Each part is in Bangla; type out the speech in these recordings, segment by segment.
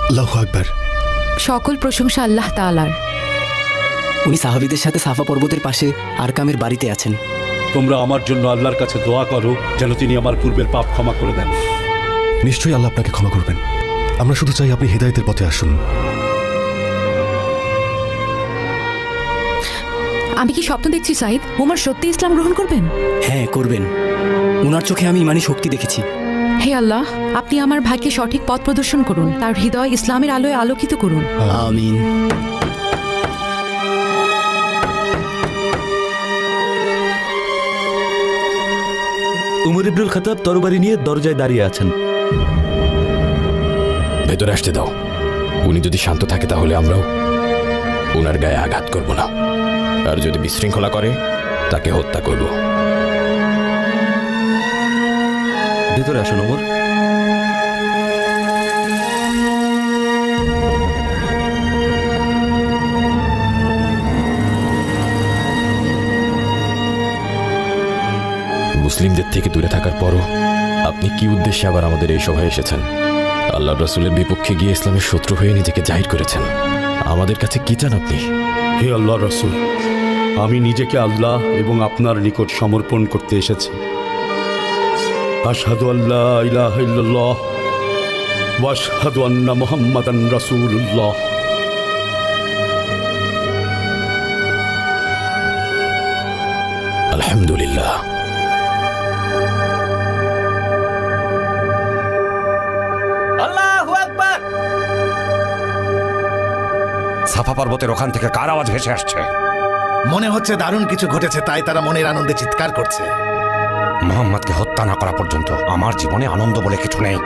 আল্লাহু আকবার। সকল প্রশংসা আল্লাহ তাআলার। উনি সাহাবীদের সাথে সাফা পর্বতের পাশে আরকামের বাড়িতে আছেন। তোমরা আমার জন্য আল্লাহর কাছে দোয়া করো যেন তিনি আমার পূর্বের পাপ ক্ষমা করে দেন। নিশ্চয়ই আল্লাহ আপনাকে ক্ষমা করবেন। আমরা শুধু চাই আপনি হিদায়াতের পথে আসুন। আমি কি স্বপ্ন দেখছি সাইদ? ওমর সত্যি ইসলাম গ্রহণ করবেন? হ্যাঁ, করবেন। ওনার চোখে আমি ইমানি শক্তি দেখেছি। হে আল্লাহ, আপনি আমার ভাইকে সঠিক পথ প্রদর্শন করুন, তার হৃদয় ইসলামের আলোয় আলোকিত করুন। আমিন। উমর ইবনুল খাত্তাব তরবারি নিয়ে দরজায় দাঁড়িয়ে আছেন। ভেতরে আসতে দাও। উনি যদি শান্ত থাকে তাহলে আমরাও ওনার গায়ে আঘাত করব না, আর যদি বিশৃঙ্খলা করে তাকে হত্যা করব। ভেতরে আসুন ওমর। মুসলিমদের থেকে দূরে থাকার পরও আপনি কি উদ্দেশ্যে আবার আমাদের এই সভায় এসেছেন? আল্লাহ রাসূলের বিপক্ষে গিয়ে ইসলামের শত্রু হয়ে নিজেকে জাহির করেছেন। আমাদের কাছে কি চান আপনি? হে আল্লাহ রাসূল, আমি নিজেকে আল্লাহ এবং আপনার নিকট সমর্পণ করতে এসেছি। আশহাদু আল্লা ইলাহা ইল্লাল্লাহ ওয়া আশহাদু আন্না মুহাম্মাদান রাসূলুল্লাহ। আলহামদুলিল্লাহ। সাফা পর্বতের ওখান থেকে কার আওয়াজ ভেসে আসছে? মনে হচ্ছে দারুণ কিছু ঘটেছে, তাই তারা মনের আনন্দে চিৎকার করছে। মোহাম্মদকে হত্যা না করা পর্যন্ত আমার জীবনে আনন্দ বলে কিছু নেই।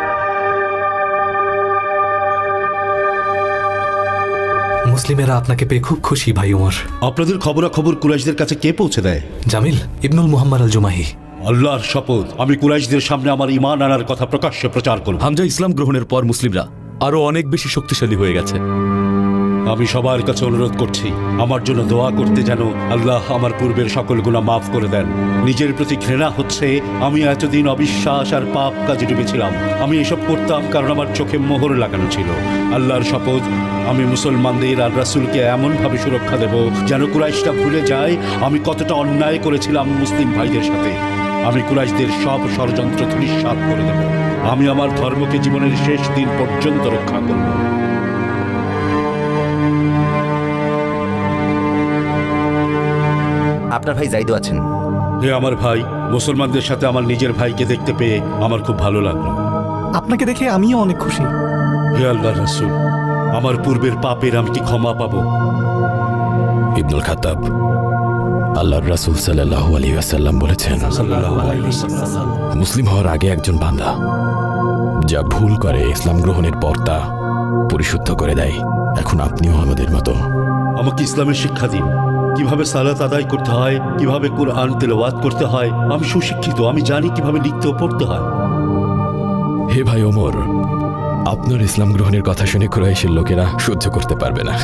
মুসলিমেরা আপনাকে পেয়ে খুব খুশি ভাই ওমর। আপনাদের খবরাখবর কুরাইশদের কাছে কে পৌঁছে দেয়? জামিল ইবনুল মুহাম্মদ আল জুমাহি। আল্লাহর শপথ, আমি কুরাইশদের সামনে আমার ঈমান আনার কথা প্রকাশ্যে প্রচার করব। হামজা ইসলাম গ্রহণের পর মুসলিমরা আরো অনেক বেশি শক্তিশালী হয়ে গেছে। আমি সবার কাছে অনুরোধ করছি, আমার জন্য দোয়া করতে যেন আল্লাহ আমার পূর্বের সকল গুনাহ মাফ করে দেন। নিজের প্রতি ঘৃণা হচ্ছে, আমি এতদিন অবিশ্বাস আর পাপ কাজে ডুবেছিলাম। আমি এসব করতাম কারণ আমার চোখে মোহর লাগানো ছিল। আল্লাহর শপথ, আমি মুসলমানদের আর রাসূলকে এমনভাবে সুরক্ষা দেব যেন কুরাইশরা ভুলে যায় আমি কতটা অন্যায় করেছিলাম মুসলিম ভাইদের সাথে। আমি কুরাইশদের সব ষড়যন্ত্র ধূলিসাৎ করে দেব। আমি আমার ধর্মকে জীবনের শেষ দিন পর্যন্ত রক্ষা করব। আপনার ভাই জাইদও আছেন। হে আমার ভাই, মুসলমানদের সাথে আমার নিজের ভাইকে দেখতে পেয়ে আমার খুব ভালো লাগলো। আপনাকে দেখে আমিও অনেক খুশি। হে আল্লাহ রাসূল, আমার পূর্বের পাপের আমি কি ক্ষমা পাবো? ইবনুল খাত্তাব, আল্লাহর রাসূল সাল্লাল্লাহু আলাইহি ওয়াসাল্লাম বলেছেন, মুসলিম হওয়ার আগে একজন বান্দা যা ভুল করে ইসলাম গ্রহণের পর তা পরিশুদ্ধ করে দেয়। এখন আপনিও আমাদের মতো। আমাকে ইসলামের শিক্ষা দিন, কিভাবে সালাত আদায় করতে হয়, কিভাবে কুরআন তেলাওয়াত করতে হয়। আমি সুশিক্ষিত, আমি জানি কিভাবে লিখতে ও পড়তে হয়। হে ভাই ওমর, আপনার ইসলাম গ্রহণের কথা শুনে কুরাইশের লোকেরা সহ্য করতে পারবে না।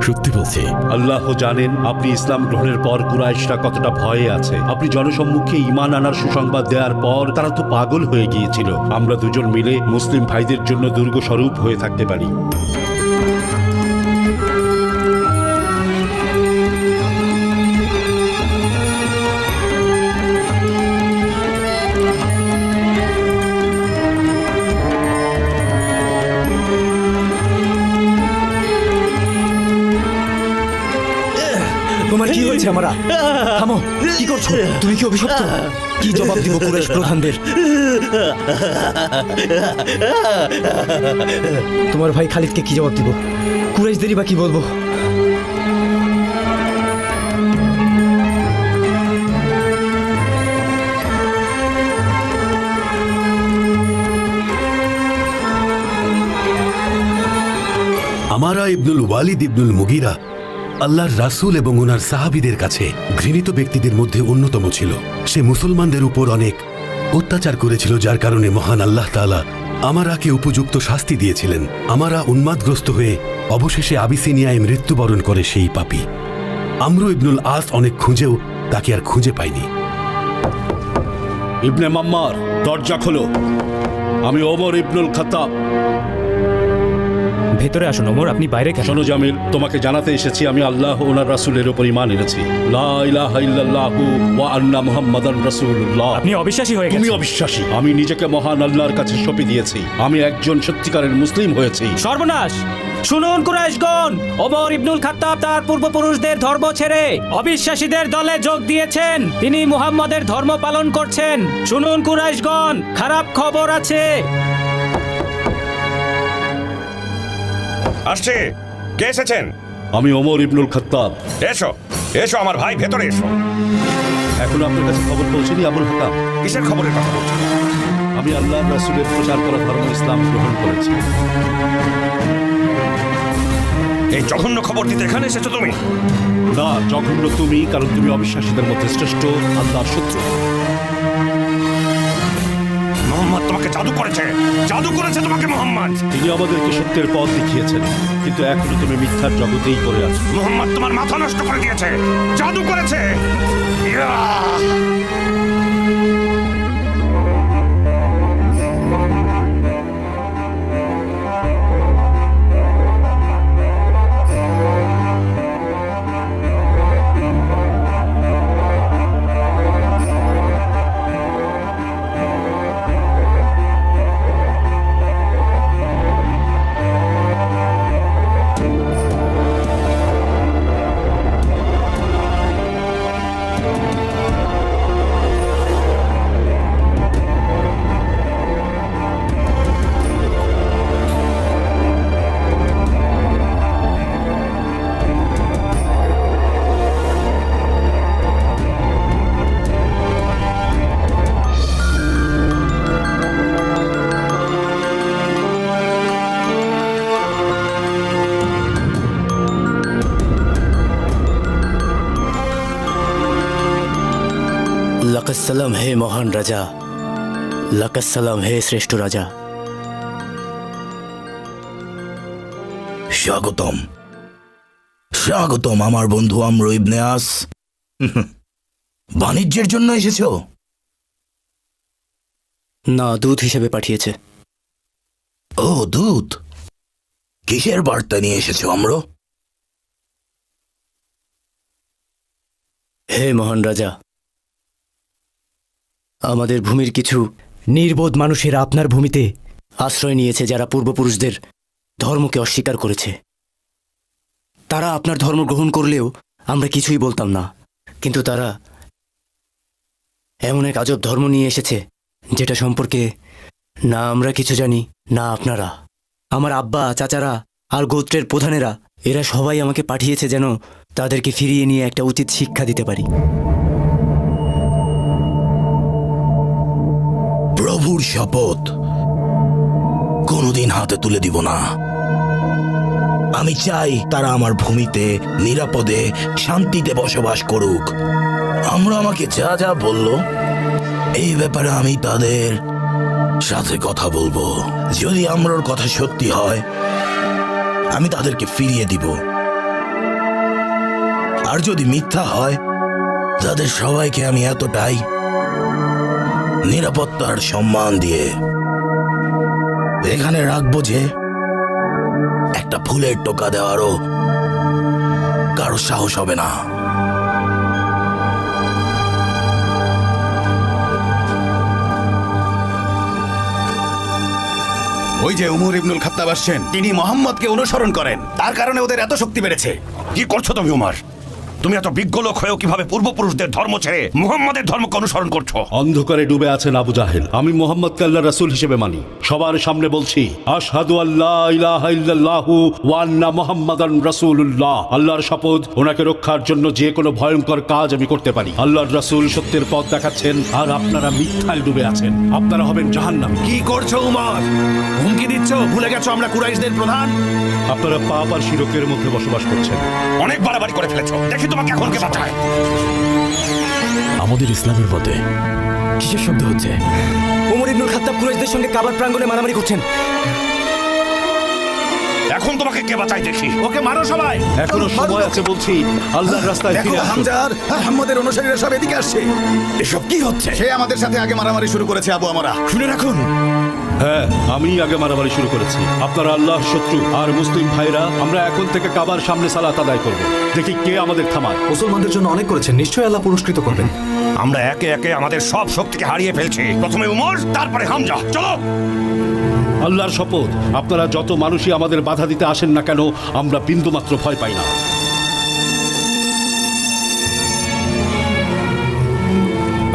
সত্যি বলছি। আল্লাহ জানেন আপনি ইসলাম গ্রহণের পর কুরাইশরা কতটা ভয়ে আছে। আপনি জনসম্মুখে ঈমান আনার সুসংবাদ দেওয়ার পর তারা তো পাগল হয়ে গিয়েছিল। আমরা দুজন মিলে মুসলিম ভাইদের জন্য দুর্গ স্বরূপ হয়ে থাকতে পারি। তোমার কি হয়েছে? আমরা থামো। কি করছো তুমি? কি অভিশপ্ত? কি জবাব দিব কুরাইশ প্রধানদের? তোমার ভাই খালিদকে কি জবাব দিব? কুরাইশদেরই বা কি বলবো? আমারা ইবনুল ওয়ালিদ ইবনুল মুগিরা আল্লাহর রাসূল এবং ওনার সাহাবীদের কাছে ঘৃণিত ব্যক্তিদের মধ্যে অন্যতম ছিল। সে মুসলমানদের উপর অনেক অত্যাচার করেছিল, যার কারণে মহান আল্লাহ তাআলা আমারাকে উপযুক্ত শাস্তি দিয়েছিলেন। আমারা উন্মাদগ্রস্ত হয়ে অবশেষে আবিসিনিয়ায় মৃত্যুবরণ করে সেই পাপী। আমরু ইবনুল আস অনেক খুঁজেও তাকে আর খুঁজে পাইনি। ইবনে মাম্মার, দরজা খোলো। আমি ওমর ইবনুল খাত্তাব। ভেতরে আসুন ওমর, আপনি বাইরে কেন? শোনো জামিল, তোমাকে জানাতে এসেছি আমি আল্লাহ ও ওনার রাসূলের উপর ঈমান এনেছি। লা ইলাহা ইল্লাল্লাহু ওয়া আন্না মুহাম্মাদান রাসূলুল্লাহ। আপনি অবিশ্বাসী হয়ে তুমি গেছেন। অবিশ্বাসী। আমি নিজেকে মহান আল্লাহর কাছে সঁপে দিয়েছি। আমি একজন সত্যিকারের মুসলিম হয়েছি। সর্বনাশ! শুনুন কুরাইশগণ, ওমর ইবনুল খাত্তাব তার পূর্বপুরুষদের ধর্ম ছেড়ে অবিশ্বাসীদের দলে যোগ দিয়েছেন। তিনি মুহাম্মাদের ধর্ম পালন করছেন। শুনুন কুরাইশগণ, খারাপ খবর আছে। আসছে। কে এসেছেন? আমি ওমর ইবনুল খাত্তাব। এসো এসো আমার ভাই, ভেতরে এসো। এখনো আপনার কাছে খবর পৌঁছেনি আবুল হাকাম? কিসের খবরের কথা বলছো? আমি আল্লাহর রাসূলের প্রচার করা ধর্ম ইসলাম গ্রহণ করেছি। এই জঘন্য খবর দিতে এখানে এসেছো তুমি? না, জঘন্য তুমি, কারণ তুমি অবিশ্বাসীদের মধ্যে শ্রেষ্ঠ, আল্লাহর শত্রু। মোহাম্মদ তোমাকে জাদু করেছে, জাদু করেছে তোমাকে মোহাম্মদ। তিনি আমাদেরকে সত্যের পথ দেখিয়েছেন, কিন্তু এখনো তুমি মিথ্যার জগতেই পড়ে আছো। মোহাম্মদ তোমার মাথা নষ্ট করে দিয়েছে, জাদু করেছে। ইয়া! লাকাসসালাম হে মহান রাজা, লাকাসসালাম হে শ্রেষ্ঠ রাজা। স্বাগতম, স্বাগতম আমার বন্ধু আমর ইবনে আস। বাণিজ্যের জন্য এসেছো? না, দূত হিসেবে পাঠিয়েছে। ও দূত, কিসের বার্তা নিয়ে এসেছো আমর? হে মহান রাজা, আমাদের ভূমির কিছু নির্বোধ মানুষেরা আপনার ভূমিতে আশ্রয় নিয়েছে, যারা পূর্বপুরুষদের ধর্মকে অস্বীকার করেছে। তারা আপনার ধর্ম গ্রহণ করলেও আমরা কিছুই বলতাম না, কিন্তু তারা এমন এক আজব ধর্ম নিয়ে এসেছে যেটা সম্পর্কে না আমরা কিছু জানি না আপনারা। আমার আব্বা, চাচারা আর গোত্রের প্রধানেরা, এরা সবাই আমাকে পাঠিয়েছে যেন তাদেরকে ফিরিয়ে নিয়ে একটা উচিত শিক্ষা দিতে পারি। প্রভুর শপথ, কোনোদিন হাতে তুলে দিব না। আমি চাই তারা আমার ভূমিতে নিরাপদে শান্তিতে বসবাস করুক। আমরা আমাকে যা যা বলল এই ব্যাপারে আমি তাদের সাথে কথা বলবো। যদি আমরার কথা সত্যি হয় আমি তাদেরকে ফিরিয়ে দিব, আর যদি মিথ্যা হয় তাদের সবাইকে আমি এতটাই নিরাপত্তার সম্মান দিয়ে এখানে রাখবো যে একটা ফুলের টোকা দেওয়ারও কারো সাহস হবে না। ওই যে উমর ইবনুল খাত্তাব আসছেন, তিনি মোহাম্মদকে অনুসরণ করেন, তার কারণে ওদের এত শক্তি বেড়েছে। কি করছো তুমি উমর? তুমি এত বিজ্ঞ লোক হয়েও কিভাবে পূর্বপুরুষদের ধর্ম ছেড়ে মুহাম্মাদের ধর্মকে অনুসরণ করছো? অন্ধকারে ডুবে আছেন আবু জাহেল। আমি মোহাম্মদকে আল্লাহর রাসূল হিসেবে মানি। সবার সামনে বলছি, আশহাদু আল্লা ইলাহা ইল্লাল্লাহু ওয়া আন্না মুহাম্মাদান রাসূলুল্লাহ। আল্লাহর শপথ, ওনাকে রক্ষার জন্য যে কোনো ভয়ঙ্কর কাজ আমি করতে পারি। আল্লাহর রাসূল সত্যের পথ দেখাচ্ছেন, আর আপনারা মিথ্যায় ডুবে আছেন। আপনারা হবেন জাহান্নামী। কি করছো উমর? হুমকি দিচ্ছ? ভুলে গেছো আমরা কুরাইশদের প্রধান? আপনারা পাপ আর শিরকের মধ্যে বসবাস করছেন। অনেক বাড়াবাড়ি করে ফেলেছো। দেখি তোমাকে এখন কে বাঁচায়। আমাদের ইসলামের পথে কিসের শব্দ হচ্ছে? ওমর ইবনুল খাত্তাব কুরাইশদের সঙ্গে কাবার প্রাঙ্গণে মারামারি করছেন। এখন তোমাকে কে বাঁচায় দেখি। ওকে মারো সবাই। এখনো সময় আছে বলছি, আল্লাহর রাস্তায় দেখো ফিরে আসুন। হামজার আহমদের অনুসারীরা সব এদিকে আসছে। এসব কি হচ্ছে? সে আমাদের সাথে আগে মারামারি শুরু করেছে আবু আমরা। শুনে রাখুন, হ্যাঁ, আমি আগে মারামারি শুরু করেছি। আপনারা আল্লাহর শত্রু আর মুসলিম ভাইরা আমরা এখন থেকে কাবার সামনে সালাত আদায় করব। দেখি কে আমাদের থামায়। মুসলমানদের জন্য অনেক করেছেন, নিশ্চয়ই আল্লাহ পুরস্কৃত করবেন। আমরা একে একে আমাদের সব শক্তিকে হারিয়ে ফেলছি। প্রথমে উমর, তারপরে হামজা। চলো। আল্লাহর শপথ, আপনারা যত মানুষই আমাদের বাধা দিতে আসেন না কেন, আমরা বিন্দুমাত্র ভয় পাই না।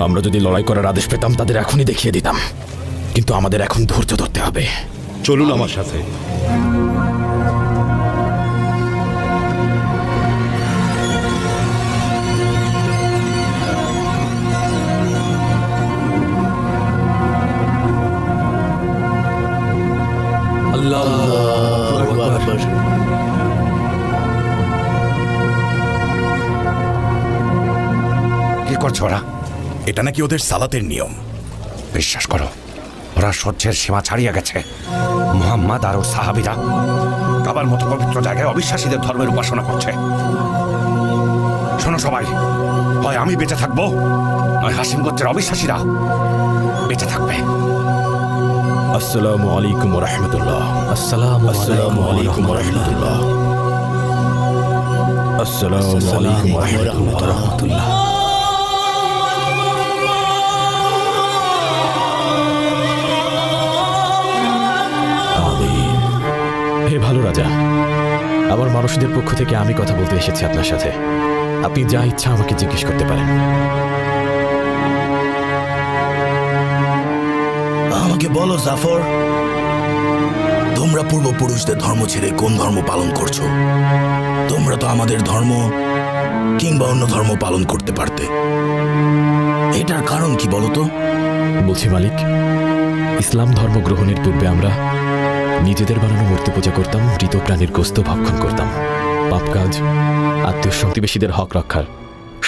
আমরা যদি লড়াই করার আদেশ পেতাম তাদের এখনই দেখিয়ে দিতাম, কিন্তু আমাদের এখন ধৈর্য ধরতে হবে। চলুন আমার সাথে। কি করছো ওরা? এটা নাকি ওদের সালাতের নিয়ম। বিশ্বাস করো, ওরা সহ্যের সীমা ছাড়িয়ে গেছে। মুহাম্মদ আর ওর সাহাবীরা কাবার মতো পবিত্র জায়গায় অবিশ্বাসীদের ধর্মের উপাসনা করছে। শোনো সবাই, হয় আমি বেঁচে থাকবো, নয় হাসিম গোত্রের অবিশ্বাসীরা বেঁচে থাকবে। আসসালামু আলাইকুম ওয়া রাহমাতুল্লাহ। আসসালামু আলাইকুম ওয়া রাহমাতুল্লাহ। আসসালামু আলাইকুম ওয়া রাহমাতুল্লাহ। হে ভালো রাজা, আমার মানুষদের পক্ষ থেকে আমি কথা বলতে এসেছি আপনার সাথে। আপনি যা ইচ্ছা আমাকে জিজ্ঞেস করতে পারেন। আমাকে বলো জাফর, তোমরা পূর্বপুরুষদের ধর্ম ছেড়ে কোন ধর্ম পালন করছো? তোমরা তো আমাদের ধর্ম কিংবা অন্য ধর্ম পালন করতে পারতে। এটার কারণ কি বলো তো? বলছি মালিক, ইসলাম ধর্ম গ্রহণের পূর্বে আমরা নিজেদের বানানো মূর্তি পূজা করতাম, মৃত প্রাণীর গোস্ত ভক্ষণ করতাম। পাপ কাজ, আত্মীয় প্রতিবেশীদের হক রক্ষার,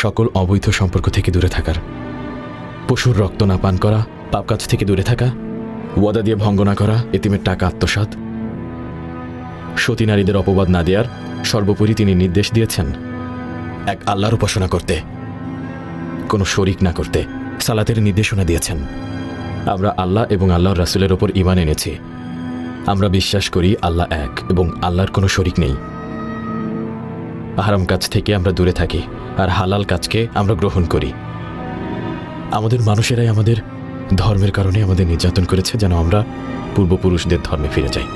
সকল অবৈধ সম্পর্ক থেকে দূরে থাকার, পশুর রক্ত না পান করা, পাপ কাজ থেকে দূরে থাকা, ওয়াদা দিয়ে ভঙ্গ না করা, এতিমের টাকা আত্মসাৎ, সতী নারীদের অপবাদ না দেওয়ার, সর্বোপরি তিনি নির্দেশ দিয়েছেন এক আল্লাহর উপাসনা করতে, কোনো শরিক না করতে। সালাতের নির্দেশনা দিয়েছেন। আমরা আল্লাহ এবং আল্লাহর রাসূলের ওপর ঈমান এনেছি। আমরা বিশ্বাস করি আল্লাহ এক এবং আল্লাহর কোনো শরিক নেই। হারাম কাজ থেকে আমরা দূরে থাকি আর হালাল কাজকে আমরা গ্রহণ করি। আমাদের মানুষেরাই আমাদের ধর্মের কারণে আমাদের নির্যাতন করেছে যেন আমরা পূর্বপুরুষদের ধর্মে ফিরে যাই।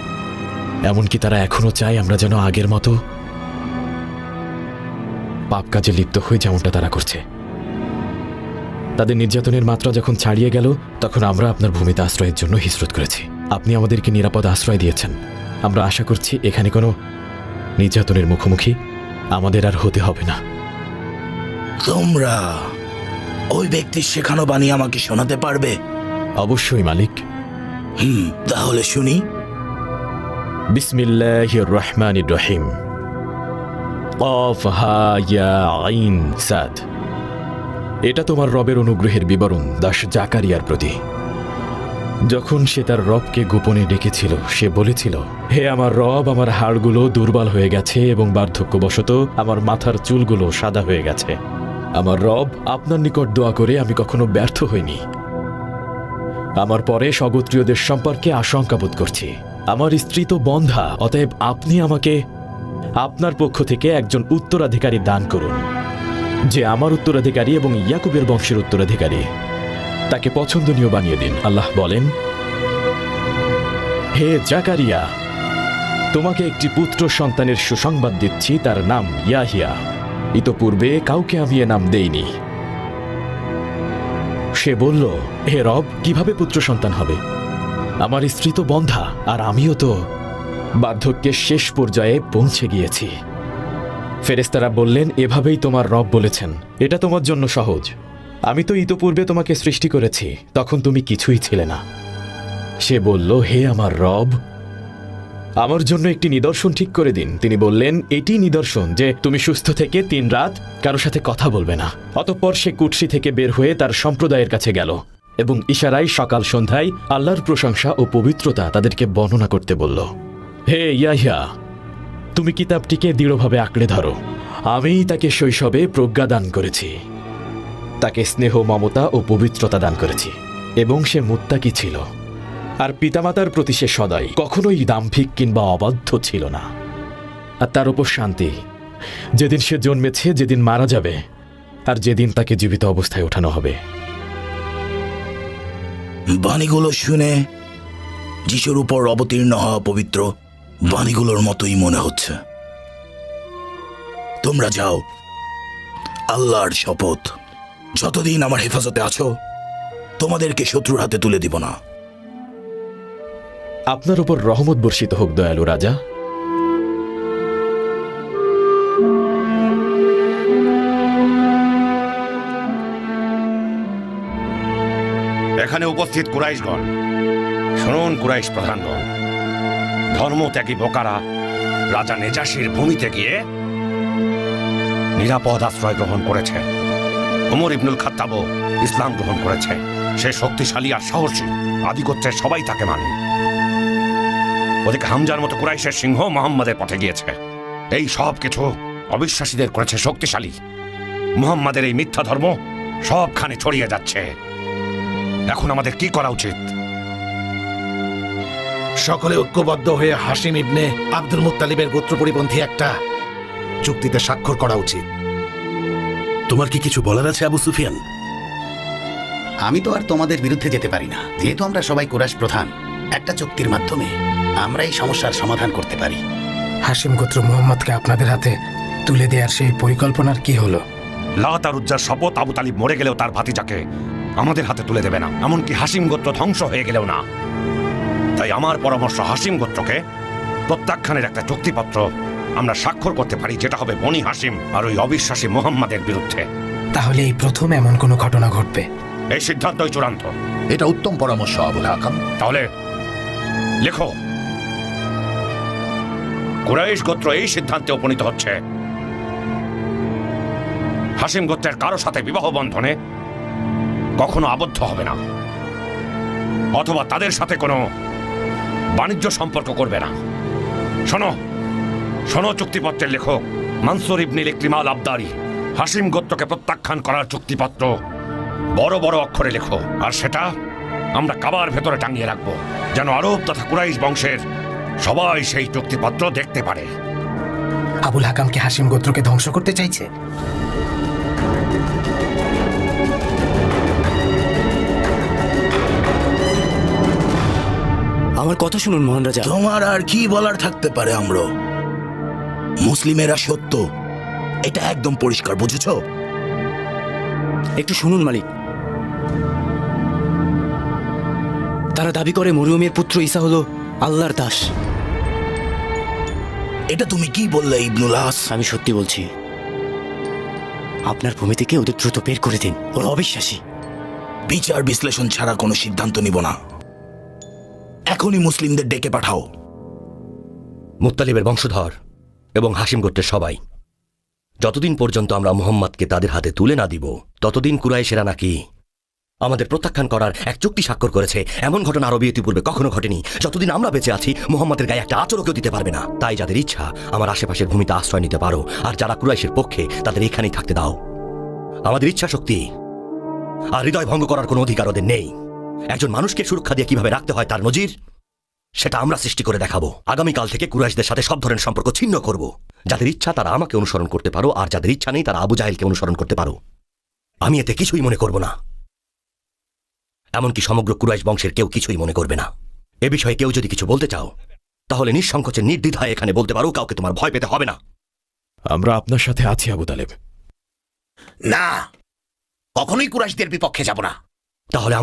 এমনকি তারা এখনো চায় আমরা যেন আগের মতো পাপ কাজে লিপ্ত হই, যেমনটা তারা করছে। তাদের নির্যাতনের মাত্রা যখন ছাড়িয়ে গেল, তখন আমরা আপনার ভূমিতে আশ্রয়ের জন্য হিজরত করেছি। আপনি আমাদেরকে নিরাপদ আশ্রয় দিয়েছেন। আমরা আশা করছি এখানে কোনো নির্যাতনের মুখোমুখি আমাদের আর হতে হবে না। তোমরা ওই ব্যক্তির শেখানো বাণী আমাকে শোনাতে পারবে? অবশ্যই মালিক। তাহলে শুনি। বিসমিল্লাহির রহমানির রহিম। কফ হা ইয়া আইন সাদ। এটা তোমার রবের অনুগ্রহের বিবরণ দাস জাকারিয়ার প্রতি। যখন সে তার রবকে গোপনে ডেকেছিল, সে বলেছিল, হে আমার রব, আমার হাড়গুলো দুর্বল হয়ে গেছে এবং বার্ধক্যবশত আমার মাথার চুলগুলো সাদা হয়ে গেছে। আমার রব, আপনার নিকট দোয়া করে আমি কখনো ব্যর্থ হইনি। আমার পরে স্বগোত্রীয়দের সম্পর্কে আশঙ্কা বোধ করছি। আমার স্ত্রী তো বন্ধা, অতএব আপনি আমাকে আপনার পক্ষ থেকে একজন উত্তরাধিকারী দান করুন, যে আমার উত্তরাধিকারী এবং ইয়াকুবের বংশের উত্তরাধিকারী। তাকে পছন্দনীয় বানিয়ে দিন। আল্লাহ বলেন, হে জাকারিয়া, তোমাকে একটি পুত্র সন্তানের সুসংবাদ দিচ্ছি, তার নাম ইয়াহিয়া। ইতোপূর্বে কাউকে আমি এ নাম দেইনি। সে বলল, হে রব, কিভাবে পুত্র সন্তান হবে? আমার স্ত্রী তো বন্ধা আর আমিও তো বার্ধক্যের শেষ পর্যায়ে পৌঁছে গিয়েছি। ফেরেশতারা বললেন, এভাবেই তোমার রব বলেছেন, এটা তোমার জন্য সহজ। আমি তো ইতোপূর্বে তোমাকে সৃষ্টি করেছি, তখন তুমি কিছুই ছিলে না। সে বলল, হে আমার রব, আমার জন্য একটি নিদর্শন ঠিক করে দিন। তিনি বললেন, এটি নিদর্শন যে তুমি সুস্থ থেকে 3 রাত কারো সাথে কথা বলবে না। অতঃপর সে কুৎসি থেকে বের হয়ে তার সম্প্রদায়ের কাছে গেল এবং ইশারায় সকাল সন্ধ্যায় আল্লাহর প্রশংসা ও পবিত্রতা তাদেরকে বর্ণনা করতে বলল। হে ইয়াহিয়া, তুমি কিতাবটিকে দৃঢ়ভাবে আঁকড়ে ধরো। আমিই তাকে শৈশবে প্রজ্ঞা দান করেছি, তাকে স্নেহ, মমতা ও পবিত্রতা দান করেছি এবং সে মুত্তাকি ছিল। আর পিতামাতার প্রতি সে সদাই কখনোই দাম্ভিক কিংবা অবাধ্য ছিল না। আর তার উপর শান্তি, যেদিন সে জন্মেছে, যেদিন মারা যাবে, আর যেদিন তাকে জীবিত অবস্থায় ওঠানো হবে। বাণীগুলো শুনে যিশুর উপর অবতীর্ণ হওয়া পবিত্র বাণীগুলোর মতোই মনে হচ্ছে। তোমরা যাও, আল্লাহর শপথ, যতদিন আমার হেফাজতে আছো তোমাদেরকে শত্রুর হাতে তুলে দিব না। আপনার উপর রহমত বর্ষিত হোক দয়ালু রাজা। এখানে উপস্থিত কুরাইশগণ, শুনুন কুরাইশ প্রধানগণ, ধর্মত্যাগী বোকারা রাজা নেজাসির ভূমিতে গিয়ে নিরাপদ আশ্রয় গ্রহণ করেছে। ওমর ইবনুল খাত্তাবও ইসলাম গ্রহণ করেছে। সে শক্তিশালী আর সাহসী, আদিগোত্রের সবাই তাকে মানে। ওদিকে হামজার মতো কুরাইশের সিংহ মুহাম্মাদের পথে গিয়েছে। এই সব কিছু অবিশ্বাসীদের করেছে শক্তিশালী। মুহাম্মাদের এই মিথ্যা ধর্ম সবখানে ছড়িয়ে যাচ্ছে। এখন আমাদের কি করা উচিত? সকলে ঐক্যবদ্ধ হয়ে হাসিম ইবনে আব্দুল মুত্তালিবের গোত্র পরিপন্থী একটা চুক্তিতে স্বাক্ষর করা উচিত। তোমার কি কিছু বলার আছে আবু সুফিয়ান? আমি তো আর তোমাদের বিরুদ্ধে যেতে পারি না, যেহেতু আমরা সবাই কুরাইশ প্রধান। একটা চুক্তির মাধ্যমে আমরা এই সমস্যার সমাধান করতে পারি। হাসিম গোত্র মুহাম্মদকে আপনাদের হাতে তুলে দেওয়ার সেই পরিকল্পনার কি হলো? লাত আর উজ্জার শপথ, আবু তালিব মরে গেলেও তার ভাতিজাকে আমাদের হাতে তুলে দেবে না, এমনকি হাসিম গোত্র ধ্বংস হয়ে গেলেও না। তাই আমার পরামর্শ, হাসিম গোত্রকে প্রত্যাখ্যানের একটা চুক্তিপত্র আমরা স্বাক্ষর করতে পারি, যেটা হবে বনি হাসিম আর ওই অবিশ্বাসী মুহাম্মাদের বিরুদ্ধে। তাহলে এই প্রথম এমন কোনো ঘটনা ঘটবে? এই সিদ্ধান্তই চূড়ান্ত। এটা উত্তম পরামর্শ আবুল হাকাম। তাহলে লেখো, কুরাইশ গোত্র এই সিদ্ধান্তে উপনীত হচ্ছে, হাসিম গোত্রের কারো সাথে বিবাহ বন্ধনে কখনো আবদ্ধ হবে না, অথবা তাদের সাথে কোনো বাণিজ্য সম্পর্ক করবে না। শোনো শোনো, চুক্তিপত্রের লেখক মানসুর ইবনুল ইকরিমাল আবদারি হাসিম গোত্রকে প্রত্যাখ্যান করার চুক্তিপত্র বড় বড় অক্ষরে লেখো, আর সেটা আমরা কাবার ভেতরে টাঙিয়ে রাখবো, যেন আরব তথা কুরাইশ বংশের সবাই সেই চুক্তিপত্র দেখতে পারে। আবুল হাকাম কি হাসিম গোত্রকে ধ্বংস করতে চাইছে? আমার কথা শুনুন মহান রাজা। তোমার আর কি বলার থাকতে পারে? আমরা মুসলিমেরা সত্য, এটা একদম পরিষ্কার, বুঝেছ? একটু শুনুন মালিক। তারা দাবি করে মরিয়মের পুত্র ঈসা হলো আল্লাহর দাস। এটা তুমি কি বললে ইবনুল আস? আমি সত্যি বলছি। আপনার ভূমি থেকে ওদের দ্রুত বের করে দিন, ওরা অবিশ্বাসী। বিচার বিশ্লেষণ ছাড়া কোনো সিদ্ধান্ত নিব না। এখনই মুসলিমদের ডেকে পাঠাও। মুত্তালিবের বংশধর এবং হাসিম গোত্রের সবাই, যতদিন পর্যন্ত আমরা মুহাম্মদকে তাদের হাতে তুলে না দিব, ততদিন কুরাইশেরা নাকি আমাদের প্রত্যাখ্যান করার এক চুক্তি স্বাক্ষর করেছে। এমন ঘটনা আরবে ইতিপূর্বে কখনো ঘটেনি। যতদিন আমরা বেঁচে আছি, মুহাম্মদের গায়ে একটা আচরকেও দিতে পারবে না। তাই যাদের ইচ্ছা আমার আশেপাশের ভূমিতে আশ্রয় নিতে পারো, আর যারা কুরাইশের পক্ষে তাদের এখানেই থাকতে দাও। আমাদের ইচ্ছা শক্তি আর হৃদয় ভঙ্গ করার কোনো অধিকার ওদের নেই। একজন মানুষকে সুরক্ষা দিয়ে কিভাবে রাখতে হয় তার নজির সেটা আমরা সৃষ্টি করে দেখাবো। আগামীকাল থেকে কুরাইশদের সাথে সব ধরনের সম্পর্ক ছিন্ন করব। যাদের ইচ্ছা তারা আমাকে অনুসরণ করতে পারো, আর যাদের ইচ্ছা নেই তারা আবু জাহেলকে অনুসরণ করতে পারো। আমি এতে কিছুই মনে করব না, এমনকি সমগ্র কুরাইশ বংশের কেউ কিছুই মনে করবে না। এ বিষয়ে কেউ যদি কিছু বলতে চাও, তাহলে নিঃসংকোচে নির্দ্বিধায় এখানে বলতে পারো, কাউকে তোমার ভয় পেতে হবে না। আমরা আপনার সাথে আছি আবু তালেব। না, কখনোই কুরাইশদের বিপক্ষে যাব না। তাহলে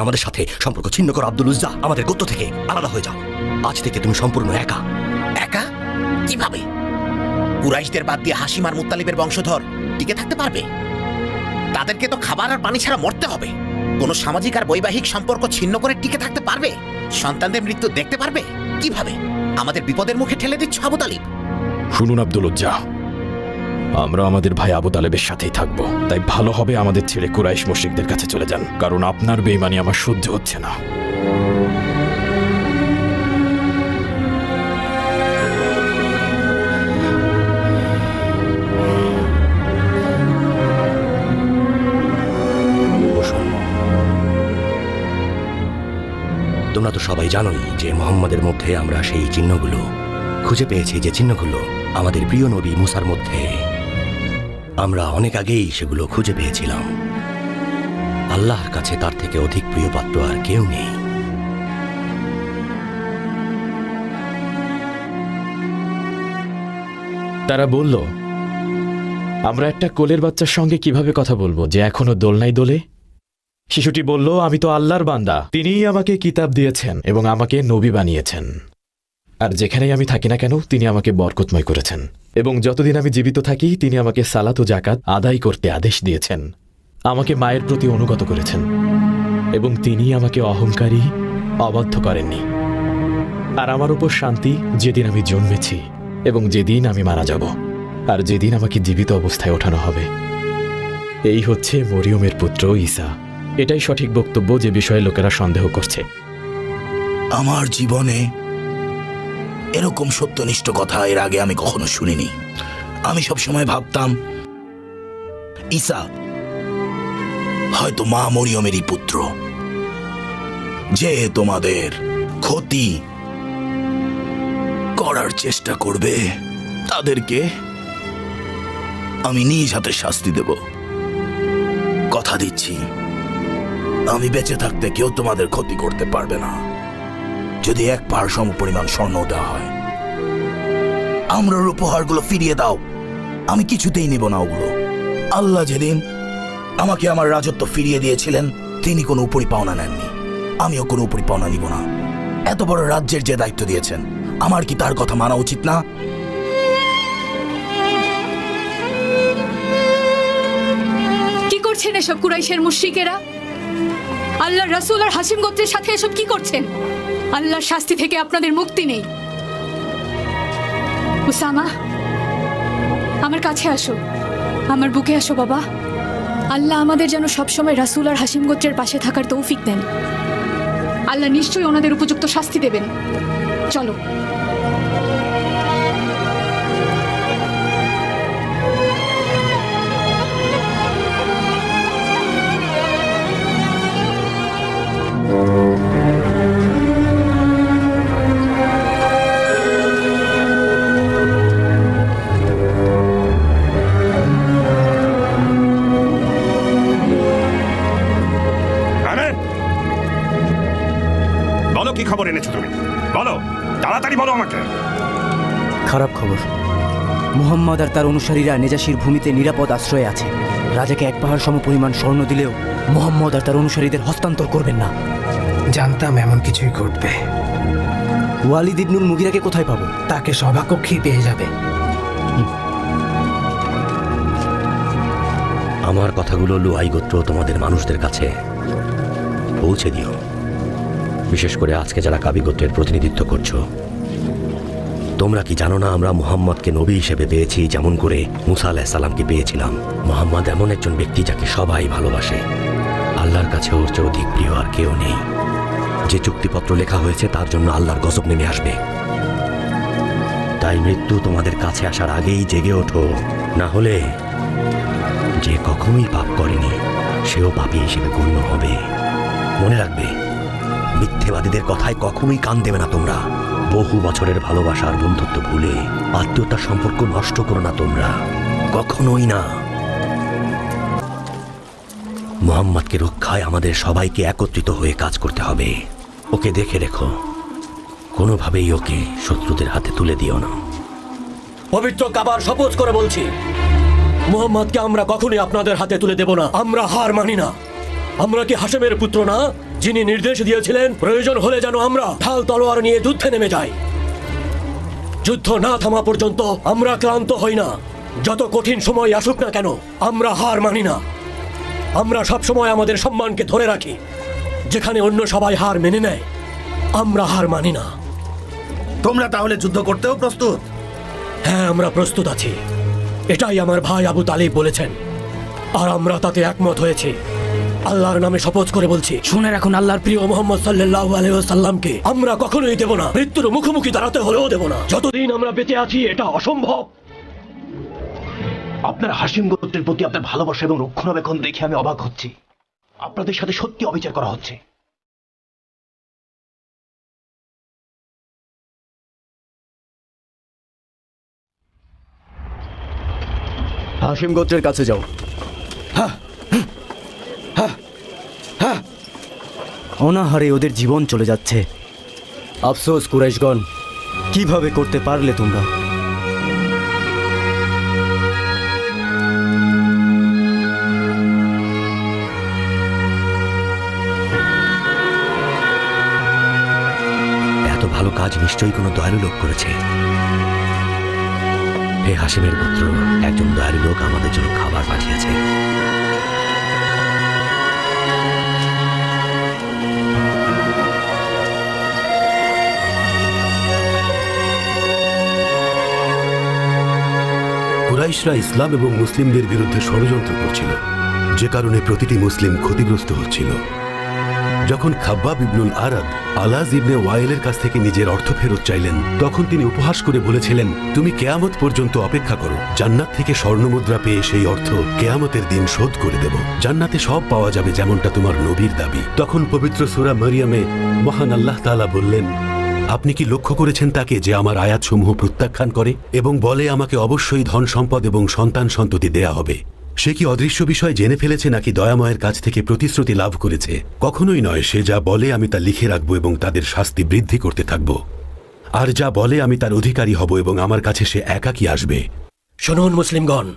আমাদের সাথে সম্পর্ক ছিন্ন করো আব্দুল উজ্জা। আমাদের গোত্র থেকে আলাদা হয়ে যাও। আজ থেকে তুমি সম্পূর্ণ একা। একা কিভাবে? কুরাইশদের বাদ দিয়ে হাসিম আর মুত্তালিবের বংশধর টিকে থাকতে পারবে? তাদেরকে তো খাবার আর পানি ছাড়া মরতে হবে। কোনো সামাজিক আর বৈবাহিক সম্পর্ক ছিন্ন করে টিকে থাকতে পারবে? সন্তানদের মৃত্যু দেখতে পারবে? কিভাবে? আমাদের বিপদের মুখে ঠেলে দিচ্ছ আবু তালিব। শুনুন আব্দুল উজ্জা, আমরা আমাদের ভাই আবু তালেবের সাথেই থাকবো। তাই ভালো হবে আমাদের ছেড়ে কুরাইশ মুশরিকদের কাছে চলে যান, কারণ আপনার বেঈমানি আমার সহ্য হচ্ছে না। সবাই জানোই যে মোহাম্মদের মধ্যে আমরা সেই চিহ্নগুলো খুঁজে পেয়েছি, যে চিহ্নগুলো আমাদের প্রিয় নবী মুসার মধ্যে আমরা অনেক আগেই সেগুলো খুঁজে পেয়েছিলাম। আল্লাহর কাছে তার থেকে অধিক প্রিয় পাত্র আর কেউ নেই। তারা বলল, আমরা একটা কোলের বাচ্চার সঙ্গে কিভাবে কথা বলবো যে এখনো দোলনায় দোলে? শিশুটি বলল, আমি তো আল্লাহর বান্দা, তিনিই আমাকে কিতাব দিয়েছেন এবং আমাকে নবী বানিয়েছেন। আর যেখানেই আমি থাকি না কেন তিনি আমাকে বরকতময় করেছেন, এবং যতদিন আমি জীবিত থাকি তিনি আমাকে সালাত ও জাকাত আদায় করতে আদেশ দিয়েছেন, আমাকে মায়ের প্রতি অনুগত করেছেন, এবং তিনি আমাকে অহংকারী অবাধ্য করেননি। আর আমার উপর শান্তি যেদিন আমি জন্মেছি এবং যেদিন আমি মারা যাব, আর যেদিন আমাকে জীবিত অবস্থায় ওঠানো হবে। এই হচ্ছে মরিয়মের পুত্র ঈসা। এটাই সঠিক বক্তব্য যে বিষয়ে লোকেরা সন্দেহ করছে। আমার জীবনে এরকম সত্যনিষ্ঠ কথা এর আগে আমি কখনো শুনিনি। আমি সবসময় ভাবতাম ঈসা হয়তো মা মরিয়মেরই পুত্র, যে তোমাদের ক্ষতি করার চেষ্টা করবে তাদেরকে আমি নিজ হাতে শাস্তি দেব। কথা দিচ্ছি, আমি বেঁচে থাকতে কেউ তোমাদের ক্ষতি করতে পারবে না, যদি এক পাহাড় সম পরিমাণ স্বর্ণ দেওয়া হয়। আমরার উপহারগুলো ফিরিয়ে দাও, আমি কিছুতেই নেব না ওগুলো। আল্লাহ যেদিন আমাকে আমার রাজত্ব ফিরিয়ে দিয়েছিলেন তিনি কোনো উপরি পাওনা নেননি, আমিও কোনো উপরি পাওনা নিব না। এত বড় রাজ্যের যে দায়িত্ব দিয়েছেন আমার কি তার কথা মানা উচিত না? কি করছেন এসব কুরাইশের মুশরিকেরা? আল্লাহর রাসূল আর হাশিম গোত্রের সাথে এসব কি করছেন? আল্লাহর শাস্তি থেকে আপনাদের মুক্তি নেই। উসামা, আমার কাছে আসো, আমার বুকে আসো বাবা। আল্লাহ আমাদের যেন সবসময় রাসূল আর হাশিম গোত্রের পাশে থাকার তৌফিক দেন। আল্লাহ নিশ্চয়ই ওনাদের উপযুক্ত শাস্তি দেবেন। চলো। বলো কি খবর এনেছো তুমি? বলো, তাড়াতাড়ি বলো আমাকে। খারাপ খবর, মুহাম্মদ আর তার অনুসারীরা নেজাশির ভূমিতে নিরাপদ আশ্রয়ে আছে। রাজাকে এক পাহাড় সম পরিমাণ স্বর্ণ দিলেও মুহাম্মদ আর তার অনুসারীদের হস্তান্তর করবেন না। জানতাম এমন কিছুই ঘটবে। ওয়ালিদ ইবনুল মুগিরাকে কোথায় পাবো? তাকে সভাকক্ষেই পেয়ে যাবে। আমার কথাগুলো লুআই গোত্র তোমাদের মানুষদের কাছে পৌঁছে দিও, বিশেষ করে আজকে যারা কাবি গোত্রের প্রতিনিধিত্ব করছো। তোমরা কি জানো না আমরা মুহাম্মদকে নবী হিসেবে পেয়েছি যেমন করে মুসা আলাইহিস সালামকে পেয়েছিলাম। মুহাম্মদ এমন একজন ব্যক্তি যাকে সবাই ভালোবাসে। আল্লাহর কাছে ওর চেয়ে অধিক প্রিয় আর কেউ নেই। যে চুক্তিপত্র লেখা হয়েছে তার জন্য আল্লাহর গজব নেমে আসবে। তাই মৃত্যু তোমাদের কাছে আসার আগেই জেগে ওঠো, না হলে যে কখনোই পাপ করেনি সেও পাপী হিসেবে গণ্য হবে। মনে রাখবে, মিথ্যেবাদীদের কথায় কখনোই কান দেবে না তোমরা। বহু বছরের ভালোবাসার বন্ধুত্ব ভুলে আত্মীয়তার সম্পর্ক নষ্ট করো না তোমরা, কখনোই না। মুহাম্মদকে রক্ষায় আমাদের সবাইকে একত্রিত হয়ে কাজ করতে হবে। ওকে দেখে রেখো, কোনোভাবেই ওকে শত্রুদের হাতে তুলে দিও না। পবিত্র কাবার শপথ করে বলছি, মুহাম্মদকে আমরা কখনোই আপনাদের হাতে তুলে দেব না। আমরা হার মানি না। আমরা কি হাশেমের পুত্র না, যিনি নির্দেশ দিয়েছিলেন প্রয়োজন হলে যেন আমরা ঢাল তলোয়ার নিয়ে যুদ্ধে নেমে যাই? যুদ্ধ না থামা পর্যন্ত আমরা ক্লান্ত হই না। যত কঠিন সময় আসুক না কেন আমরা হার মানি না। আমরা সব সময় আমাদের সম্মানকে ধরে রাখি। যেখানে অন্য সবাই হার মেনে নেয়, আমরা হার মানি না। তোমরা তাহলে যুদ্ধ করতেও প্রস্তুত? হ্যাঁ, আমরা প্রস্তুত আছি। এটাই আমার ভাই আবু তালিব বলেছেন, আর আমরা তাতে একমত হয়েছি। আল্লাহর নামে শপথ করে বলছি, শুনে রাখুন, আল্লাহর প্রিয় মুহাম্মদ সাল্লাল্লাহু আলাইহি ওয়াসাল্লামকে আমরা কখনোই দেব না। মৃত্যুর মুখোমুখি দাঁড়াতে হলেও দেব না। যতদিন আমরা বেঁচে আছি এটা অসম্ভব। আপনার হাশিম গোত্রের প্রতি আপনার ভালোবাসা এবং রক্ষণাবেক্ষণ দেখে আমি অবাক হচ্ছি। আপনাদের সাথে সত্যি অবিচার করা হচ্ছে। হাশিম গোত্রের কাছে যাও। অনাহারে ওদের জীবন চলে যাচ্ছে। আফসোস কুরাইশগণ, কিভাবে করতে পারলে তোমরা? এত ভালো কাজ নিশ্চয়ই কোনো দয়ালু লোক করেছে। হে হাশিমের পুত্র, একজন দয়ালু লোক আমাদের জন্য খাবার পাঠিয়েছে। কুরাইশরা ইসলাম এবং মুসলিমদের বিরুদ্ধে ষড়যন্ত্র করছিল, যে কারণে প্রতিটি মুসলিম ক্ষতিগ্রস্ত হচ্ছিল। যখন খাব্বাব ইবনুল আরাদ আলাজ ইবনে ওয়াইলের কাছ থেকে নিজের অর্থ ফেরত চাইলেন, তখন তিনি উপহাস করে বলেছিলেন, তুমি কেয়ামত পর্যন্ত অপেক্ষা করো, জান্নাত থেকে স্বর্ণমুদ্রা পেয়ে সেই অর্থ কেয়ামতের দিন শোধ করে দেব। জান্নাতে সব পাওয়া যাবে যেমনটা তোমার নবীর দাবি। তখন পবিত্র সূরা মারিয়ামে মহান আল্লাহ তাআলা বললেন, আপনি কি লক্ষ্য করেছেন তাকে, যে আমার আয়াতসমূহ প্রত্যাখ্যান করে এবং বলে আমাকে অবশ্যই ধন সম্পদ এবং সন্তান সন্ততি দেয়া হবে? সে কি অদৃশ্য বিষয় জেনে ফেলেছে নাকি দয়াময়ের কাছ থেকে প্রতিশ্রুতি লাভ করেছে? কখনোই নয়। সে যা বলে আমি তা লিখে রাখবো এবং তাদের শাস্তি বৃদ্ধি করতে থাকব, আর যা বলে আমি তার অধিকারী হব এবং আমার কাছে সে একাকী আসবে। শুনুন মুসলিমগণ,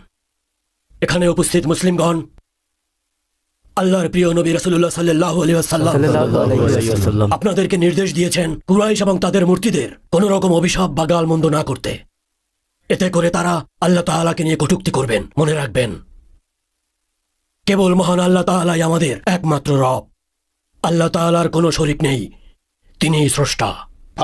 এখানে উপস্থিত মুসলিমগণ, আল্লাহর প্রিয় নবী রাসূলুল্লাহ সাল্লাল্লাহু আলাইহি ওয়াসাল্লাম আপনাদেরকে নির্দেশ দিয়েছেন কুরাইশ এবং তাদের মূর্তিদের কোন রকম অভিশাপ বা গালমন্দ না করতে। এতে করে তারা আল্লাহ তাআলাকে নিয়ে কটূক্তি করবেন। মনে রাখবেন, কেবল মহান আল্লাহ তাআলাই আমাদের একমাত্র রব। আল্লাহ তাআলার কোনো শরীক নেই, তিনিই স্রষ্টা।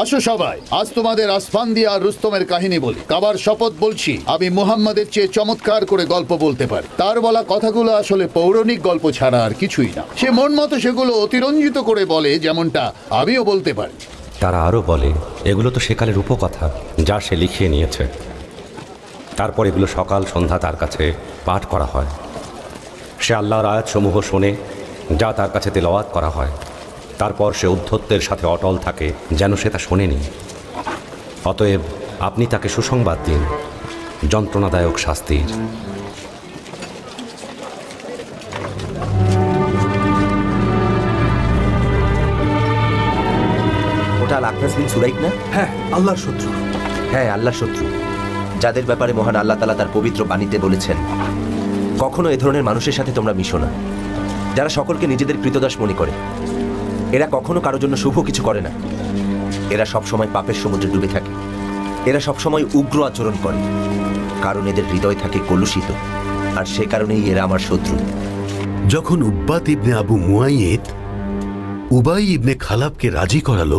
আসো সবাই, আজ তোমাদের আসফান্দিয়া আর রুস্তমের কাহিনী বলি। কাবার শপথ বলছি, আমি মুহাম্মাদের চেয়ে চমৎকার করে গল্প বলতে পারি। তার বলা কথাগুলো আসলে পৌরাণিক গল্প ছাড়া আর কিছুই না। সে মন মতো সেগুলো অতিরঞ্জিত করে বলে, যেমনটা আমিও বলতে পারি। তারা আরও বলে, এগুলো তো সেকালের উপকথা যা সে লিখিয়ে নিয়েছে। তারপর এগুলো সকাল সন্ধ্যা তার কাছে পাঠ করা হয়। সে আল্লাহর আয়াতসমূহ শোনে যা তার কাছে তেলাওয়াত করা হয়। তারপর সে উদ্ধত্তের সাথে অটল থাকে যেন সে তা শোনেনি। অতএব আপনি তাকে সুসংবাদ দিন যন্ত্রণাদায়ক শাস্তির। ওটা আল-আকনাস বিন সুরাইক না? হ্যাঁ, আল্লাহর শত্রু। হ্যাঁ, আল্লাহর শত্রু, যাদের ব্যাপারে মহান আল্লাহ তাআলা তার পবিত্র বাণীতে বলেছেন, কখনো এ ধরনের মানুষের সাথে তোমরা মিশো না, যারা সকলকে নিজেদের কৃতদাস মনে করে। এরা কখনো কারোর জন্য শুভ কিছু করে না। এরা সবসময় পাপের সমুদ্রে ডুবে থাকে। এরা সবসময় উগ্র আচরণ করে, কারণ এদের হৃদয় থাকে কলুষিত, আর সে কারণেই এরা আমার শত্রু। যখন উব্বাত ইবনে আবু মুয়াইদ উবাই ইবনে খালাবকে রাজি করালো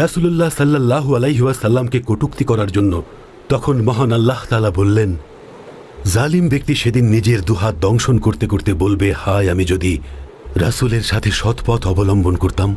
রাসূলুল্লাহ সাল্লাল্লাহু আলাইহি ওয়াসাল্লামকে কটূক্তি করার জন্য, তখন মহান আল্লাহ তাআলা বললেন, জালিম ব্যক্তি সেদিন নিজের দুহাত দংশন করতে করতে বলবে, হায় আমি যদি রাসূলের সাথে সৎপথ অবলম্বন করতাম।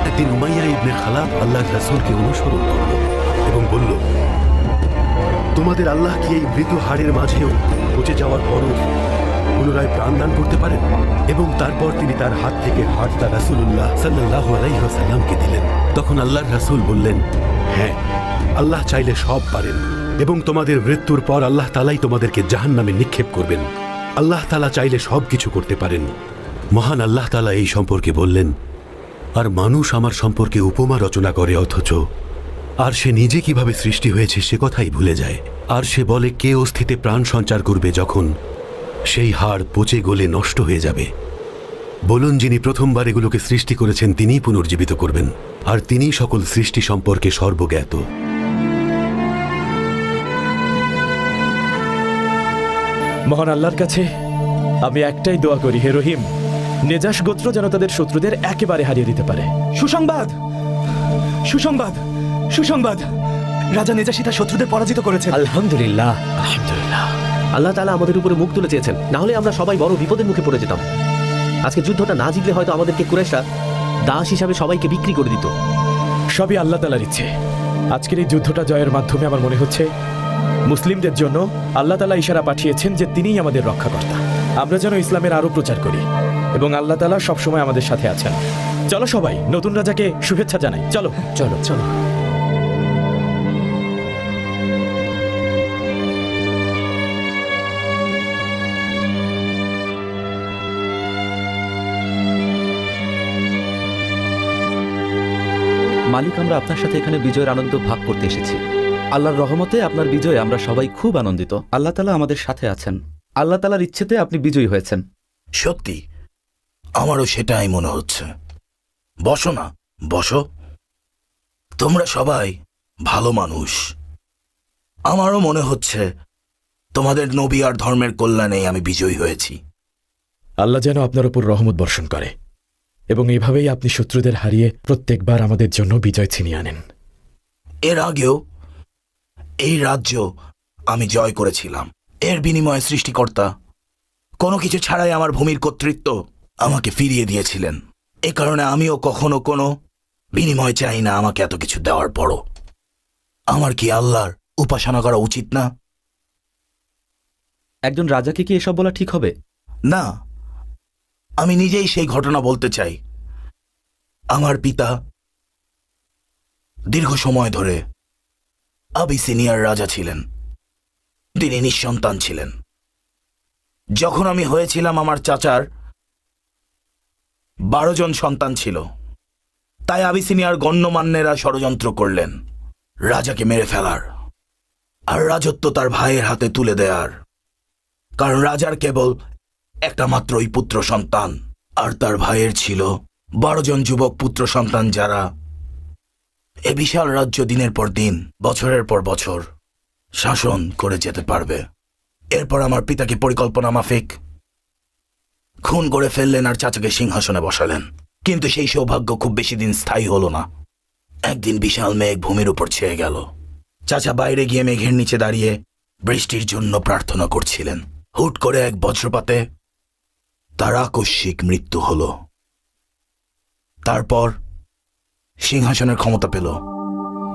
একদিন উমাইয়া ইবনে খালাব আল্লাহর রাসূলকে অনুসরণ করল এবং বলল, তোমাদের আল্লাহ কি এই মৃত হাড়ের মাঝেও পচে যাওয়ার পরও পুনরায় প্রাণদান করতে পারেন? এবং তারপর তিনি তার হাত থেকে হাড়টা রাসূলুল্লাহ সাল্লাল্লাহু আলাইহি ওয়াসাল্লামকে দিলেন। তখন আল্লাহর রাসূল বললেন, হ্যাঁ, আল্লাহ চাইলে সব পারেন এবং তোমাদের মৃত্যুর পর আল্লাহ তাআলাই তোমাদেরকে জাহান্নামে নিক্ষেপ করবেন। আল্লাহ তাআলা চাইলে সব কিছু করতে পারেন। মহান আল্লাহ তাআলা এই সম্পর্কে বললেন, আর মানুষ আমার সম্পর্কে উপমা রচনা করে, অথচ আর সে নিজে কিভাবে সৃষ্টি হয়েছে সে কথাই ভুলে যায়। আর সে বলে, কে অস্থিতে প্রাণ সঞ্চার করবে যখন সেই হাড় পচে গলে নষ্ট হয়ে যাবে? বলুন, যিনি প্রথমবার এগুলোকে সৃষ্টি করেছেন তিনিই পুনর্জীবিত করবেন, আর তিনিই সকল সৃষ্টি সম্পর্কে সর্বজ্ঞাত। মহান আল্লাহর কাছে আমি একটাই দোয়া করি, হে রহিম, নেজাশ গোত্র যেন তাদের শত্রুদের একেবারে হারিয়ে দিতে পারে। সুসংবাদ, সুসংবাদ, সুসংবাদ! রাজা নেজাশী তার শত্রুদের পরাজিত করেছেন। আলহামদুলিল্লাহ, আলহামদুলিল্লাহ। আল্লাহ তাআলা আমাদের উপরে মুখ তুলে চেয়েছেন, না হলে আমরা সবাই বড় বিপদের মুখে পড়ে যেতাম। আজকে যুদ্ধটা না জিতলে হয়তো আমাদেরকে কুরাইশরা দাস হিসাবে সবাইকে বিক্রি করে দিত। সবই আল্লাহ তাআলার ইচ্ছে। আজকের এই যুদ্ধটা জয়ের মাধ্যমে আমার মনে হচ্ছে মুসলিমদের জন্য আল্লাহ তাআলা ইশারা পাঠিয়েছেন যে তিনিই আমাদের রক্ষাকর্তা। আমরা যেন ইসলামের আরো প্রচার করি এবং আল্লাহ তাআলা সবসময় আমাদের সাথে আছেন। চলো সবাই নতুন রাজাকে শুভেচ্ছা জানাই। চলো চলো চলো। মালিক, আমরা আপনার সাথে এখানে বিজয়ের আনন্দ ভাগ করতে এসেছি। আল্লাহর রহমতে আপনার বিজয়ে আমরা সবাই খুব আনন্দিত। আল্লাহ তাআলা আমাদের সাথে আছেন। আল্লাহ তাআলার ইচ্ছেতে আপনি বিজয়ী হয়েছেন। সত্যি আমারও সেটাই মনে হচ্ছে। বসো না, বসো। তোমরা সবাই ভালো মানুষ। আমারও মনে হচ্ছে তোমাদের নবী আর ধর্মের কল্যাণে আমি বিজয়ী হয়েছি। আল্লাহ যেন আপনার উপর রহমত বর্ষণ করে এবং এভাবেই আপনি শত্রুদের হারিয়ে প্রত্যেকবার আমাদের জন্য বিজয় ছিনিয়ে আনেন। এর আগেও এই রাজ্য আমি জয় করেছিলাম। এর বিনিময়ে সৃষ্টিকর্তা কোনো কিছু ছাড়াই আমার ভূমির কর্তৃত্ব আমাকে ফিরিয়ে দিয়েছিলেন। এ কারণে আমিও কখনো কোনো বিনিময় চাই না আমাকে এত কিছু দেওয়ার পরও। আমার কি আল্লাহর উপাসনা করা উচিত না? একজন রাজাকে কি এসব বলা ঠিক হবে? না, আমি নিজেই সেই ঘটনা বলতে চাই। আমার পিতা দীর্ঘ সময় ধরে আবিসিনিয়ার রাজা ছিলেন। তিনি নিঃসন্তান ছিলেন। যখন আমি হয়েছিলাম আমার চাচার 12 জন সন্তান ছিল। তাই আবিসিনিয়ার গণ্যমান্যেরা ষড়যন্ত্র করলেন রাজাকে মেরে ফেলার আর রাজত্ব তার ভাইয়ের হাতে তুলে দেয়ার। কারণ রাজার কেবল একটা মাত্রই পুত্র সন্তান আর তার ভাইয়ের ছিল 12 জন যুবক পুত্র সন্তান, যারা এ বিশাল রাজ্য দিনের পর দিন, বছরের পর বছর শাসন করে যেতে পারবে। এরপর আমার পিতাকে পরিকল্পনা মাফিক খুন করে ফেললেন আর চাচাকে সিংহাসনে বসালেন। কিন্তু সেই সৌভাগ্য খুব বেশি দিন স্থায়ী হলো না। একদিন বিশাল মেঘ ভূমির উপর ছেয়ে গেল। চাচা বাইরে গিয়ে মেঘের নিচে দাঁড়িয়ে বৃষ্টির জন্য প্রার্থনা করছিলেন। হুট করে এক বজ্রপাতে তার আকস্মিক মৃত্যু হল। তারপর সিংহাসনের ক্ষমতা পেল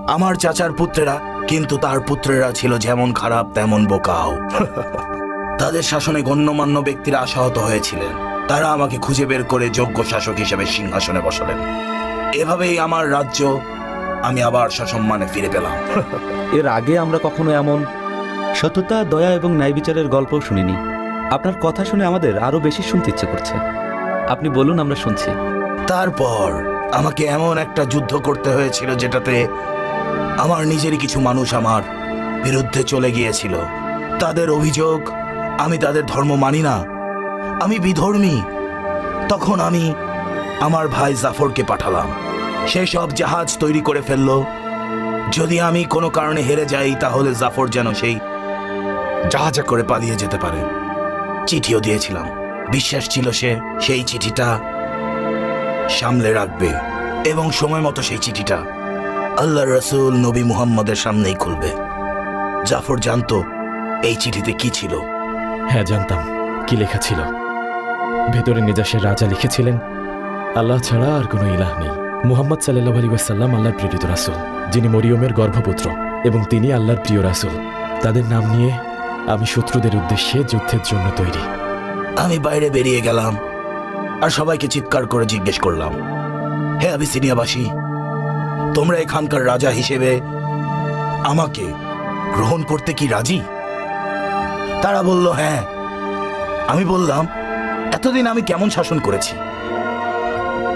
আমার চাচার পুত্রেরা। কিন্তু তার পুত্রেরা ছিল যেমন খারাপ তেমন বোকাও। তাদের শাসনে গণ্যমান্য ব্যক্তিরা আশাহত হয়েছিলেন। তারা আমাকে খুঁজে বের করে যোগ্য শাসক হিসেবে সিংহাসনে বসালেন। এভাবেই আমার রাজ্য আমি আবার সসম্মানে ফিরে পেলাম। এর আগে আমরা কখনো এমন সততা, দয়া এবং ন্যায় বিচারের গল্প শুনিনি। আপনার কথা শুনে আমাদের আরো বেশি শুনতে ইচ্ছে করছে। আপনি বলুন, আমরা শুনছি। তারপর আমাকে এমন একটা যুদ্ধ করতে হয়েছিল যেটাতে আমার নিজেরই কিছু মানুষ আমার বিরুদ্ধে চলে গিয়েছিল। তাদের অভিযোগ আমি তাদের ধর্ম মানি না, আমি বিধর্মী। তখন আমি আমার ভাই জাফরকে পাঠালাম। সে সব জাহাজ তৈরি করে ফেলল। যদি আমি কোনো কারণে হেরে যাই তাহলে জাফর যেন সেই জাহাজে করে পালিয়ে যেতে পারে। চিঠিও দিয়েছিলাম। বিশ্বাস ছিল সে সেই চিঠিটা সামলে রাখবে এবং সময় মতো সেই চিঠিটা আল্লাহ রসুল নবী মুহাম্মদের সামনেই খুলবে। জাফর জানতো এই চিঠিতে কি ছিল। হ্যাঁ, জানতাম কি লেখা ছিল। ভেতরে নেজাশের রাজা লিখেছিলেন, আল্লাহ ছাড়া আর কোনো ইলাহ নেই। মুহাম্মদ সাল্লাল্লাহু আলাইহি ওয়াসাল্লাম আল্লাহর প্রেরিত রাসূল, যিনি মরিয়মের গর্ভপুত্র, এবং তিনি আল্লাহর প্রিয় রাসূল। তাদের নাম নিয়ে আমি শত্রুদের উদ্দেশ্যে যুদ্ধের জন্য তৈরি। আমি বাইরে বেরিয়ে গেলাম আর সবাইকে চিৎকার করে জিজ্ঞেস করলাম, হে আবিসিনিয়াবাসী, তোমরা এখানকার রাজা হিসেবে আমাকে গ্রহণ করতে কি রাজি? তারা বলল হ্যাঁ। আমি বললাম, এতদিন আমি কেমন শাসন করেছি?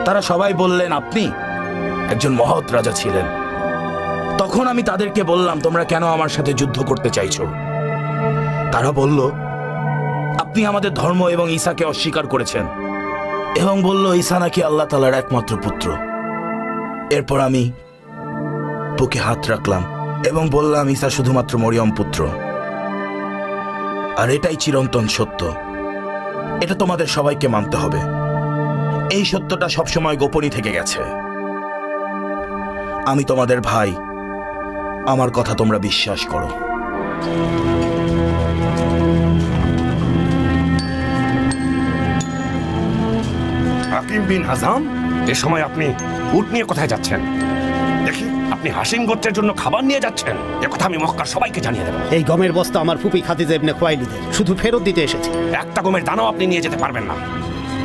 তারা সবাই বললেন, আপনি একজন মহৎ রাজা ছিলেন। তখন আমি তাদেরকে বললাম, তোমরা কেন আমার সাথে যুদ্ধ করতে চাইছো? তারা বলল, আপনি আমাদের ধর্ম এবং ঈসাকে অস্বীকার করেছেন এবং বলল ঈসা নাকি আল্লাহ তাআলার একমাত্র পুত্র। এরপর আমি বুকে হাত রাখলাম এবং বললাম, ঈসা শুধুমাত্র মরিয়ম পুত্র, আর এটাই চিরন্তন সত্য। এটা তোমাদের সবাইকে মানতে হবে। এই সত্যটা সবসময় গোপনই থেকে গেছে। আমি তোমাদের ভাই, আমার কথা তোমরা বিশ্বাস করো। হাকিম বিন হাজাম, এ সময় আপনি উট নিয়ে কোথায় যাচ্ছেন? দেখি, আপনি হাসিম গোত্রের জন্য খাবার নিয়ে যাচ্ছেন, এ কথা আমি মক্কার সবাইকে জানিয়ে দেব। এই গমের বস্তা আমার ফুপি খাদিজা ইবনে খুয়াইলিদের, শুধু ফেরত দিতে এসেছি। একটা গমের দানাও আপনি নিয়ে যেতে পারবেন না।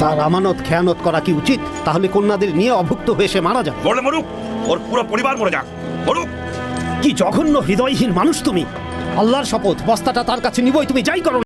তার আমানত খেয়ানত করা কি উচিত? তাহলে কন্যাদের নিয়ে অভুক্ত হয়ে সে মারা যাবে। মরলে মরুক, ওর পুরো পরিবার মরে যাক, মরুক। কি জঘন্য হৃদয়হীন মানুষ তুমি! আল্লাহর শপথ, বস্তাটা তার কাছে নিবই, তুমি যাই করো।